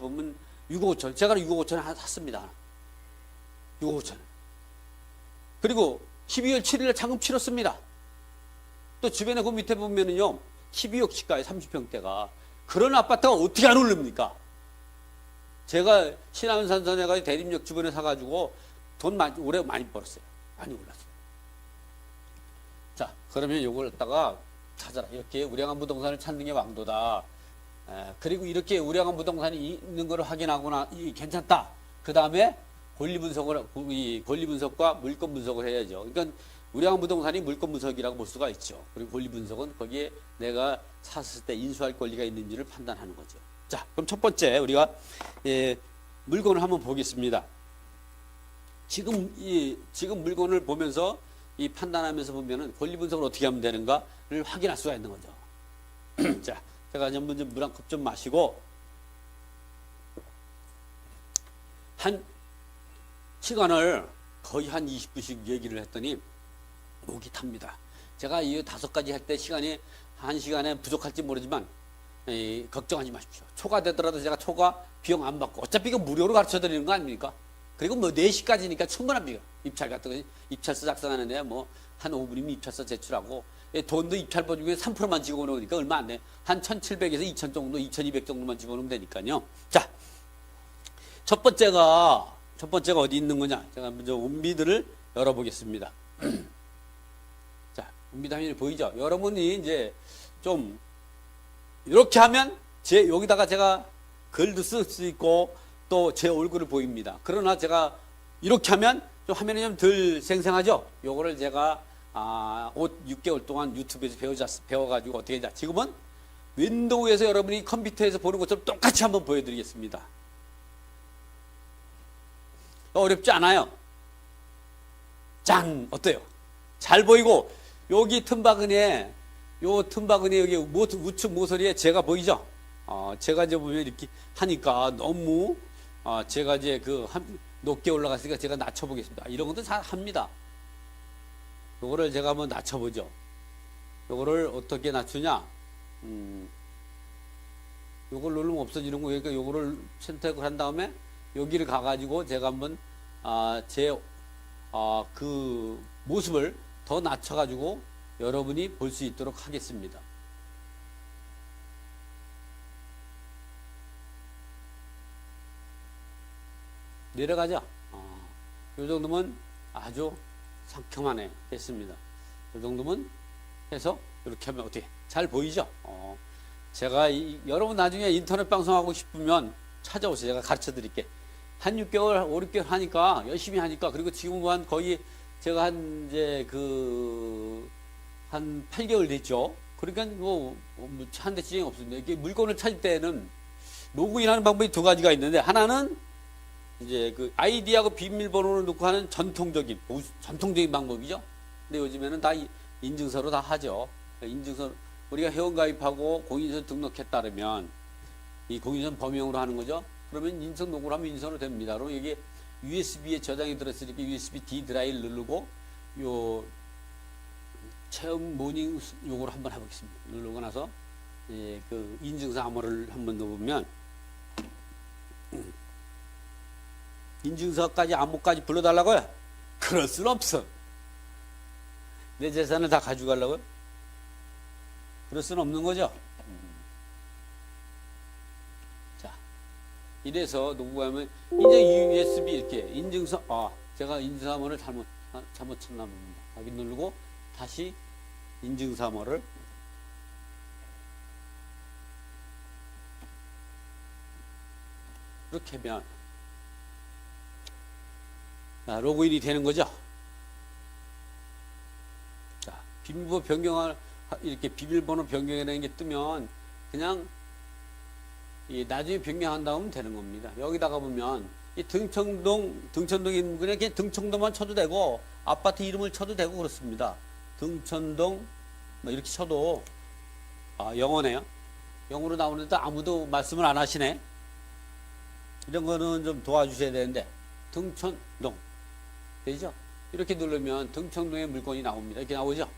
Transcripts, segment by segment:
아파트 보면 6억 5천. 제가 6억 5천에 하나 샀습니다. 6억 5천. 그리고 12월 7일에 잔금 치렀습니다. 또 주변에 그 밑에 보면은요, 12억 시가에 30평대가. 그런 아파트가 어떻게 안 오릅니까? 제가 신안산선에 가서 대림역 주변에 사가지고 돈 올해 많이 벌었어요. 많이 올랐어요. 자, 그러면 요걸 갖다가 찾아라. 이렇게 우량한 부동산을 찾는 게 왕도다. 그리고 이렇게 우량한 부동산이 있는 걸 확인하거나 괜찮다. 그 다음에 권리 분석과 물건 분석을 해야죠. 그러니까 우량한 부동산이 물건 분석이라고 볼 수가 있죠. 그리고 권리 분석은 거기에 내가 샀을 때 인수할 권리가 있는지를 판단하는 거죠. 자, 그럼 첫 번째 우리가 물건을 한번 보겠습니다. 지금 물건을 보면서 이 판단하면서 보면은 권리 분석을 어떻게 하면 되는가를 확인할 수가 있는 거죠. 자, 제가 먼저 물 한 컵 좀 마시고 한 시간을 거의 한 20분씩 얘기를 했더니 목이 탑니다. 제가 이 5가지 할 때 시간이 1시간에 부족할지 모르지만 걱정하지 마십시오. 초과 되더라도 제가 초과 비용 안 받고 어차피 이거 무료로 가르쳐 드리는 거 아닙니까? 그리고 뭐 4시까지니까 충분합니다. 입찰 같은 거 입찰서 작성하는데 뭐 한 5분이면 입찰서 제출하고 돈도 입찰보 중에 3%만 집어넣으니까 얼마 안 돼. 한 1,700에서 2,000 정도, 2,200 정도만 집어넣으면 되니까요. 자, 첫 번째가 어디 있는 거냐? 제가 먼저 온비들을 열어보겠습니다. 자, 온비드 화면이 보이죠? 여러분이 이제 좀 이렇게 하면 여기다가 제가 글도 쓸 수 있고 또 제 얼굴을 보입니다. 그러나 제가 이렇게 하면 좀 화면이 좀 덜 생생하죠? 요거를 제가 6개월 동안 유튜브에서 배워가지고 어떻게 하자. 지금은 윈도우에서 여러분이 컴퓨터에서 보는 것처럼 똑같이 한번 보여드리겠습니다. 어렵지 않아요. 짠! 어때요? 잘 보이고, 여기 틈바구니에 여기 우측 모서리에 제가 보이죠? 제가 이제 보면 이렇게 하니까 너무, 제가 이제 높게 올라갔으니까 제가 낮춰보겠습니다. 이런 것도 잘 합니다. 요거를 제가 한번 낮춰보죠. 요거를 어떻게 낮추냐? 요걸 누르면 없어지는 거예요. 그러니까 요거를 선택을 한 다음에 여기를 가가지고 제가 한번 그 모습을 더 낮춰가지고 여러분이 볼 수 있도록 하겠습니다. 내려가죠. 요 정도면 아주 상큼하네. 됐습니다. 요 정도면 해서 이렇게 하면 어떻게 잘 보이죠? 제가 여러분 나중에 인터넷 방송하고 싶으면 찾아오세요. 제가 가르쳐 드릴게. 한 6개월, 5, 6개월 하니까, 열심히 하니까, 그리고 지금은 거의 제가 한 8개월 됐죠. 그러니까 한 대 지장이 없습니다. 이게 물건을 찾을 때는 로그인하는 방법이 2가지가 있는데, 하나는 이제 아이디하고 비밀번호를 넣고 하는 전통적인 방법이죠. 근데 요즘에는 다 인증서로 다 하죠. 인증서, 우리가 회원가입하고 공인인증서 등록했다면, 이 공인인증서 범용으로 하는 거죠. 그러면 인증 녹음을 하면 인증서로 됩니다. 그럼 여기 USB에 저장이 들었으니까 USB D 드라이브를 누르고 체험 모닝 요거를 한번 해보겠습니다. 누르고 나서 그 인증서 암호를 한번 넣어보면 인증서까지 암호까지 불러달라고요? 그럴 수는 없어. 내 재산을 다 가져가려고요? 그럴 수는 없는 거죠. 이래서 누구가 하면 이제 USB 이렇게 인증서 제가 인증서 암호를 잘못 쳤나 봅니다. 여기 누르고 다시 인증서 암호를 이렇게 하면 로그인이 되는 거죠. 자, 비밀번호 변경할 이렇게 비밀번호 변경이라는 게 뜨면 그냥 나중에 변경한 다음 되는 겁니다. 여기다가 보면 이 등천동에 있는 그냥 등천동만 쳐도 되고 아파트 이름을 쳐도 되고 그렇습니다. 등천동 이렇게 쳐도 영어네요. 영어로 나오는데 아무도 말씀을 안 하시네. 이런 거는 좀 도와주셔야 되는데 등천동 되죠? 이렇게 누르면 등천동에 물건이 나옵니다. 이렇게 나오죠?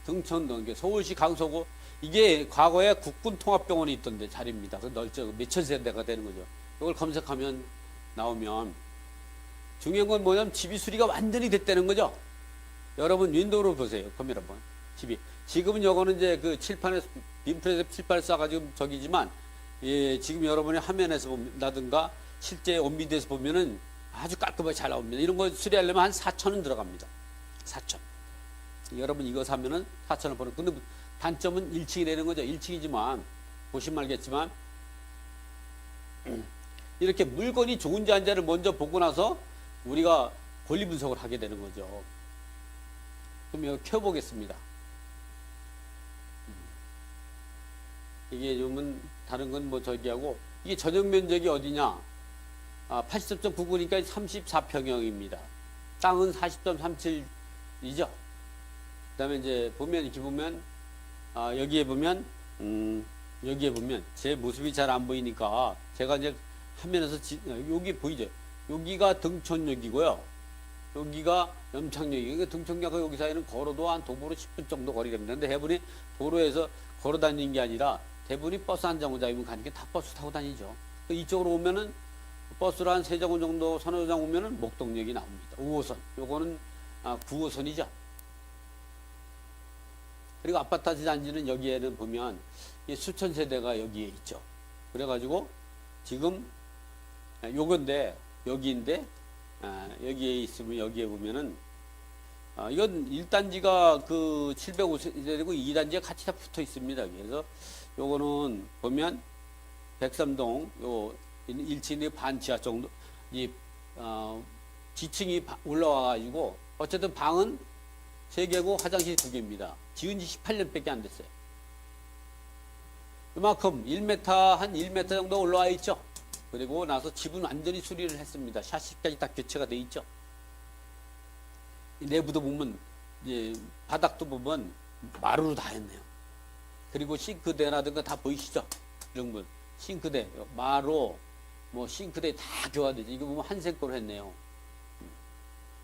등천동, 서울시 강서구, 이게 과거에 국군통합병원이 있던데 자리입니다. 그 넓죠. 몇천 세대가 되는 거죠. 이걸 검색하면 나오면 중요한 건 뭐냐면 집이 수리가 완전히 됐다는 거죠. 여러분 윈도우로 보세요. 카메라 한번. 집이 지금은 요거는 이제 그 칠판에 빔프레스 칠판을 쏴가지고 저기지만 예, 지금 여러분이 화면에서 본다든가 실제 온비디오에서 보면은 아주 깔끔하게 잘 나옵니다. 이런 거 수리하려면 한 4,000원 들어갑니다. 4,000. 여러분 이거 사면은 4,000원 버는. 근데 단점은 1층이라는 거죠. 1층이지만 보시면 알겠지만 이렇게 물건이 좋은지 안 좋은지를 먼저 보고 나서 우리가 권리 분석을 하게 되는 거죠. 그럼 이거 켜보겠습니다. 이게 요즘은 다른 건 뭐 저기하고 이게 전용 면적이 어디냐? 80.99니까 34평형입니다. 땅은 40.37이죠. 그다음에 이제 보면 이렇게 보면 여기에 보면 여기에 보면 제 모습이 잘 안 보이니까 제가 이제 화면에서 여기 보이죠? 여기가 등촌역이고요. 여기가 염창역이고 그러니까 등촌역과 여기 사이는 걸어도 한 도보로 10분 정도 거리 됩니다. 근데 대부분이 도로에서 걸어 다니는 게 아니라 대부분이 버스 한 정거장이면 가니까 다 버스 타고 다니죠. 이쪽으로 오면은 버스로 한 3정거 정도 서너 장 오면은 목동역이 나옵니다. 5호선. 요거는 9호선이죠. 그리고 아파트 단지는 여기에는 보면 수천 세대가 여기에 있죠. 그래가지고 지금 요건데 여기인데 여기에 있으면 여기에 보면은 이건 1단지가 그 750세대고 2단지가 같이 다 붙어 있습니다. 그래서 요거는 보면 백삼동 요 1층의 반 지하 정도 지층이 올라와 가지고 어쨌든 방은 3개고 화장실 2개입니다. 지은 지 18년밖에 안 됐어요. 이만큼 1m 한 1m 정도 올라와 있죠. 그리고 나서 집은 완전히 수리를 했습니다. 샤시까지 다 교체가 돼 있죠. 내부도 보면 바닥도 보면 마루로 다 했네요. 그리고 싱크대라든가 다 보이시죠? 이런 분 싱크대, 마루, 뭐 싱크대 다 교환되죠. 이거 보면 한색으로 했네요.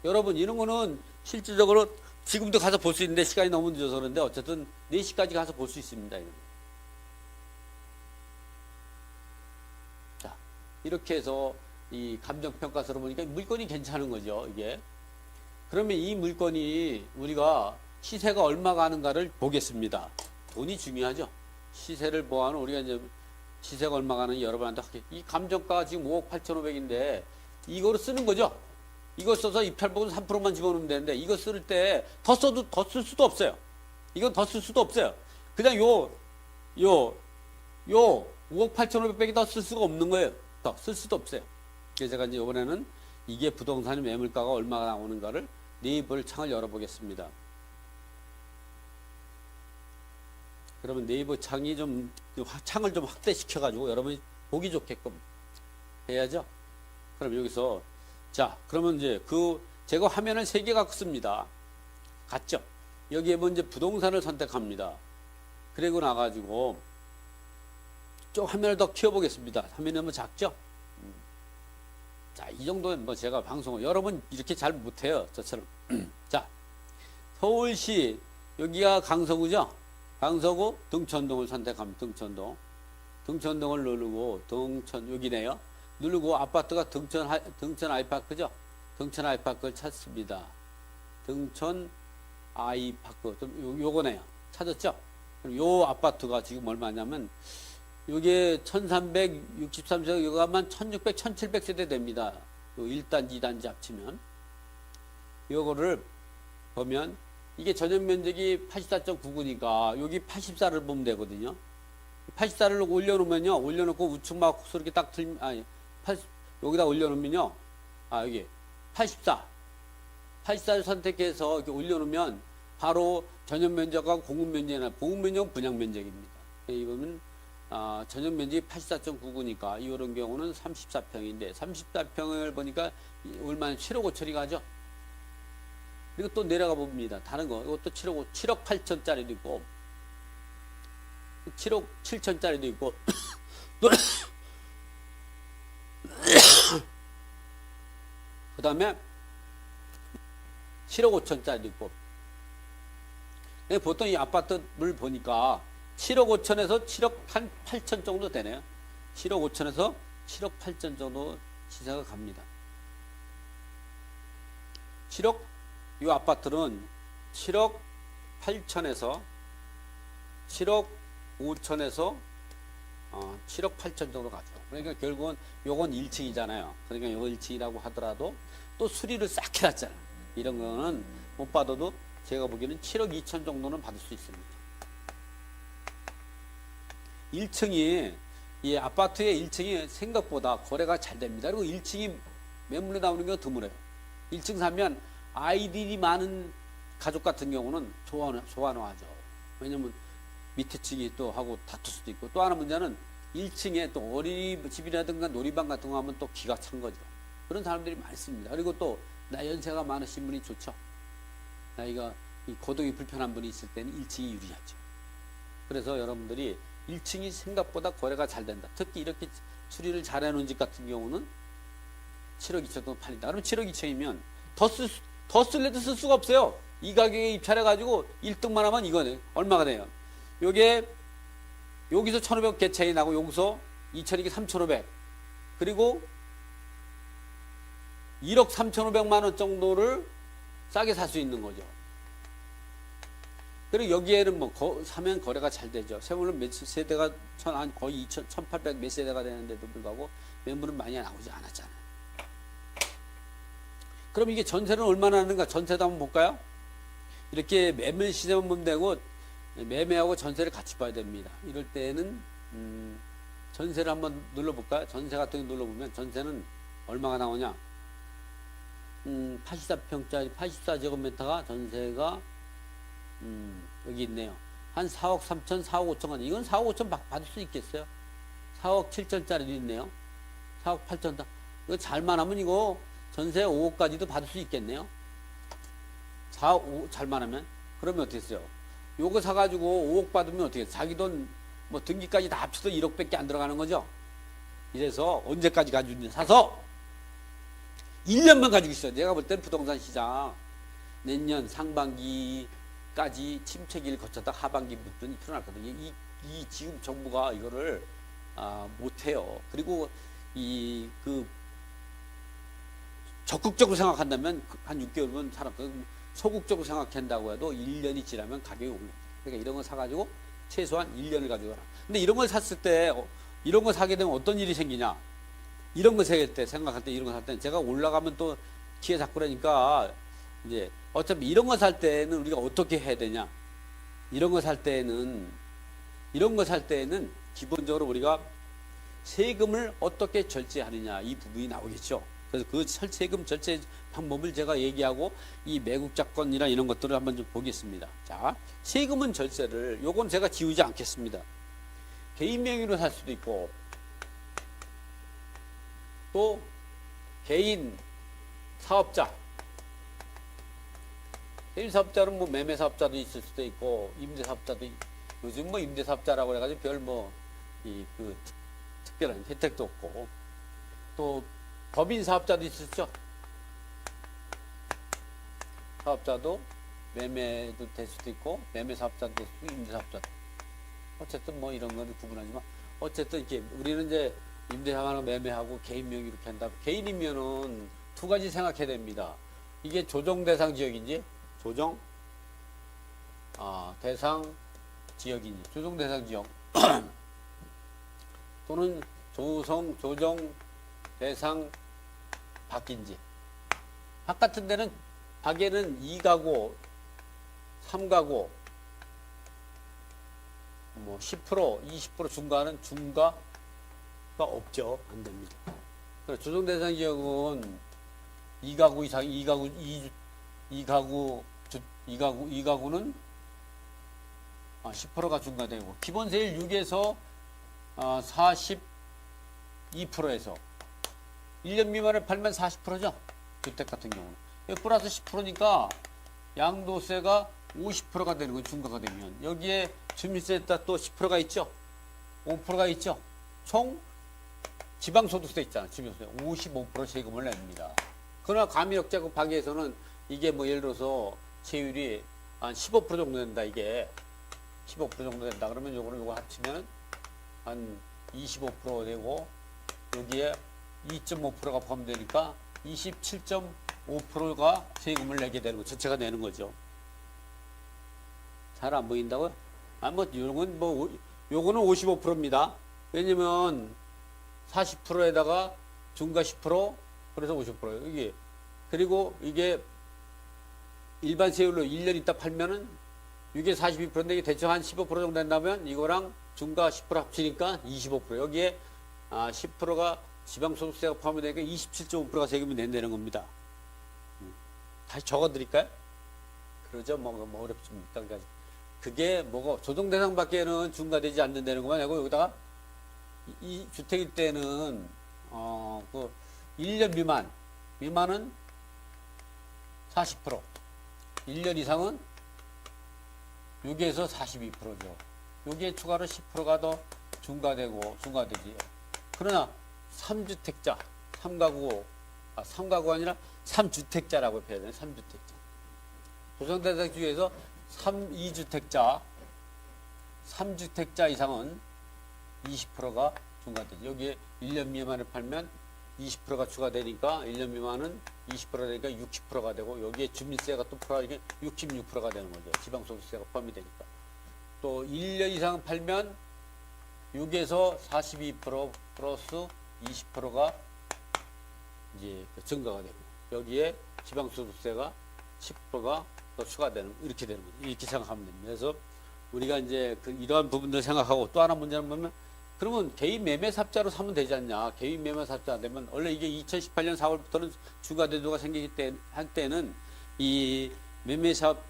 여러분 이런 거는 실질적으로 지금도 가서 볼 수 있는데 시간이 너무 늦어서 그런데 어쨌든 4시까지 가서 볼 수 있습니다. 이런 거. 자, 이렇게 해서 이 감정평가서를 보니까 물건이 괜찮은 거죠. 이게. 그러면 이 물건이 우리가 시세가 얼마가 하는가를 보겠습니다. 돈이 중요하죠. 시세를 뭐하는 우리가 이제 시세가 얼마가 하는지 여러분한테 할게요. 이 감정가가 지금 5억 8,500인데 이거로 쓰는 거죠. 이거 써서 입찰복은 3%만 집어넣으면 되는데 이거 쓸 때 더 써도 더 쓸 수도 없어요. 이건 더 쓸 수도 없어요. 그냥 요 5억 8,500백이 더 쓸 수가 없는 거예요. 더 쓸 수도 없어요. 그래서 제가 이제 이번에는 이게 부동산 매물가가 얼마가 나오는가를 네이버 창을 열어보겠습니다. 그러면 네이버 창이 좀 창을 좀 확대시켜가지고 여러분이 보기 좋게끔 해야죠. 그럼 여기서 자 그러면 이제 제가 화면을 3개 갖고 씁니다. 같죠? 여기에 먼저 부동산을 선택합니다. 그리고 나가지고 좀 화면을 더 키워보겠습니다. 화면이 너무 작죠? 자, 이 정도는 뭐 제가 방송을 여러분 이렇게 잘 못해요. 저처럼. 자, 서울시 여기가 강서구죠? 강서구 등촌동을 선택하면 등촌동을 누르고 여기네요. 누르고 아파트가 등촌 아이파크죠? 등촌 아이파크를 찾습니다. 등촌 아이파크 요거네요. 찾았죠? 그럼 요 아파트가 지금 얼마냐면 요게 1363세대 요거만 1600, 1700세대 됩니다. 요 1단지, 2단지 합치면 요거를 보면 이게 전용 면적이 84.99니까 여기 84를 보면 되거든요. 84를 올려놓으면요. 올려놓고 우측 마우스 이렇게 딱 여기다 올려놓으면요. 여기 84를 선택해서 이렇게 올려놓으면 바로 전용 면적과 공급 면적이나 공급 면적은 분양 면적입니다. 이거는 전용 면적이 84.99니까 이런 경우는 34평인데 34평을 보니까 얼마나 7억 5천이 가죠. 그리고 또 내려가 봅니다. 다른 거 이것도 7억 8천짜리도 있고 7억 7천짜리도 있고 그 다음에 7억 5천짜리도 있고 보통 이 아파트를 보니까 7억 5천에서 7억 한 8천 정도 되네요. 7억 5천에서 7억 8천 정도 시세가 갑니다. 7억, 이 아파트는 7억 8천에서 7억 5천에서 7억 8천 정도 가죠. 그러니까 결국은 요건 1층이잖아요. 그러니까 요거 1층이라고 하더라도 또 수리를 싹 해놨잖아. 이런 거는 못 받아도 제가 보기에는 7억 2천 정도는 받을 수 있습니다. 1층이, 이 아파트의 1층이 생각보다 거래가 잘 됩니다. 그리고 1층이 매물에 나오는 게 드물어요. 1층 사면 아이들이 많은 가족 같은 경우는 좋아하죠. 왜냐면 밑에 층이 또 하고 다툴 수도 있고, 또 하나 문제는 1층에 또 어린이집이라든가 놀이방 같은 거 하면 또 기가 찬 거죠. 그런 사람들이 많습니다. 그리고 또 연세가 많으신 분이 좋죠. 나이가 거동이 불편한 분이 있을 때는 1층이 유리하죠. 그래서 여러분들이 1층이 생각보다 거래가 잘 된다. 특히 이렇게 수리를 잘 해놓은 집 같은 경우는 7억 2천 정도 팔린다. 그럼 7억 2천이면 더 쓸래도 쓸 수가 없어요. 이 가격에 입찰해가지고 1등만 하면 이거네. 얼마가 돼요? 요게 여기서 1,500 개 차이 나고 여기서 2천이게 3,500. 그리고 1억 3,500만 원 정도를 싸게 살 수 있는 거죠. 그리고 여기에는 뭐 사면 거래가 잘 되죠. 세물은 몇 세대가 한 거의 2,000, 1,800 몇 세대가 되는데도 불구하고 매물은 많이 나오지 않았잖아요. 그럼 이게 전세는 얼마나 하는가? 전세도 한번 볼까요? 이렇게 매매 시세만 보면 되고 매매하고 전세를 같이 봐야 됩니다. 이럴 때는 전세를 한번 눌러볼까요? 전세 같은 거 눌러보면 전세는 얼마가 나오냐? 84평짜리 84제곱미터가 전세가 여기 있네요. 한 4억 3천, 4억 5천 원. 이건 4억 5천 받을 수 있겠어요? 4억 7천짜리도 있네요. 4억 8천. 이거 잘만 하면 이거 전세 5억까지도 받을 수 있겠네요. 4억 5 잘만 하면. 그러면 어떻게 했어요? 요거 사가지고 5억 받으면 어떻게 해요? 자기 돈 뭐 등기까지 다 합쳐도 1억밖에 안 들어가는 거죠. 이래서 언제까지 가지고 있냐? 사서 1년만 가지고 있어요. 내가 볼 때는 부동산 시장 내년 상반기까지 침체기를 거쳤다 하반기부터는 일어났거든요. 이 지금 정부가 이거를 못해요. 그리고 적극적으로 생각한다면 한 6개월은 소극적으로 생각한다고 해도 1년이 지나면 가격이 오릅니다. 그러니까 이런 거 사가지고 최소한 1년을 가지고 가라. 근데 이런 걸 샀을 때 이런 거 사게 되면 어떤 일이 생기냐? 이런 거 생각할 때 이런 거 살 때는 제가 올라가면 또 기회 잡고 그러니까 이제 어차피 이런 거 살 때는 우리가 어떻게 해야 되냐? 이런 거 살 때는 기본적으로 우리가 세금을 어떻게 절제하느냐 이 부분이 나오겠죠. 그래서 그 세금 절제 방법을 제가 얘기하고 이 매국자권이나 이런 것들을 한번 좀 보겠습니다. 자, 세금은 절세를 요건 제가 지우지 않겠습니다. 개인 명의로 살 수도 있고 또 개인 사업자는 뭐 매매 사업자도 있을 수도 있고 임대 사업자도 요즘 뭐 임대 사업자라고 해가지고 별 특별한 혜택도 없고 또 법인 사업자도 있었죠. 사업자도 매매도 될 수도 있고 매매 사업자도 될 수도 있고 임대 사업자도. 어쨌든 뭐 이런 거는 구분하지만 어쨌든 이렇게 우리는 이제 임대하고 매매하고 개인 명의 이렇게 한다. 개인이면은 두 가지 생각해야 됩니다. 이게 조정 대상 지역인지 조정 대상 지역인지 조정 대상 지역 또는 조정 대상 밖인지. 밖 같은 데는 밖에는 2가구, 3가구, 뭐 10%, 20% 중과는 중과가 없죠. 안 됩니다. 조정 대상 지역은 2가구 이상, 2가구는 10%가 중과되고 기본세율 6에서 42%에서 1년 미만에 팔면 40%죠. 주택 같은 경우는. 플러스 10%니까 양도세가 50%가 되는 건 중과가 되면 여기에 주민세에다 또 10%가 있죠. 5%가 있죠. 총 지방소득세 있잖아. 주민세 55% 세금을 냅니다. 그러나 가미역자금 파기에서는 이게 뭐 예를 들어서 세율이 한 15% 정도 된다. 이게 15% 정도 된다. 그러면 요거 합치면 한 25% 되고 여기에 2.5%가 포함되니까 27.5%가 세금을 내게 되는 거, 전체가 내는 거죠. 잘 안 보인다고요? 요거는 55%입니다. 왜냐면 40%에다가 중과 10%, 그래서 50%예요. 이게. 그리고 이게 일반 세율로 1년 있다 팔면은 이게 42%인데 이게 대충 한 15% 정도 된다면 이거랑 중과 10% 합치니까 25%. 여기에 10%가 지방소득세가 포함이 되니까 27.5%가 세금이 낸다는 겁니다. 다시 적어 드릴까요? 그러죠. 뭐 어렵습니까? 그게 뭐고 조정 대상 밖에는 중과되지 않는다는 것만 아니고 여기다가 이 주택일 때는 그 1년 미만은 40%, 1년 이상은 여기에서 42%죠. 여기에 추가로 10%가 더 중과되지. 그러나 3주택자, 3가구가 아니라 3주택자라고 해야 되나? 3주택자. 조정대상 중에서 3주택자 이상은 20%가 중과되죠. 여기에 1년 미만에 팔면 20%가 추가되니까 1년 미만은 20%가 되니까 60%가 되고 여기에 주민세가 또 포함하니까 66%가 되는 거죠. 지방소득세가 포함이 되니까. 또 1년 이상 팔면 여기에서 42% 플러스 20%가 이제 증가가 되고 여기에 지방소득세가 10%가 더 추가되는, 이렇게 되는 거죠. 이렇게 생각하면 됩니다. 그래서 우리가 이제 이러한 부분들 생각하고 또 하나 문제는 뭐냐면 그러면 개인 매매 삽자로 사면 되지 않냐. 개인 매매 삽자 되면 원래 이게 2018년 4월부터는 중과대도가 생기기 때는 이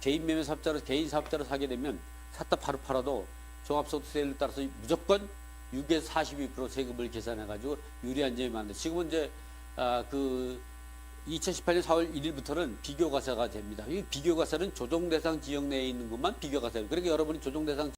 개인 매매 삽자로 개인 사업자로 사게 되면 샀다 바로 팔아도 종합소득세율에 따라서 무조건 6에서 42% 세금을 계산해 가지고 유리한 점이 많은데 지금은 이제 2018년 4월 1일부터는 비교과세가 됩니다. 이 비교과세는 조정대상 지역 내에 있는 것만 비교과세예요. 그러니까 여러분이 조정대상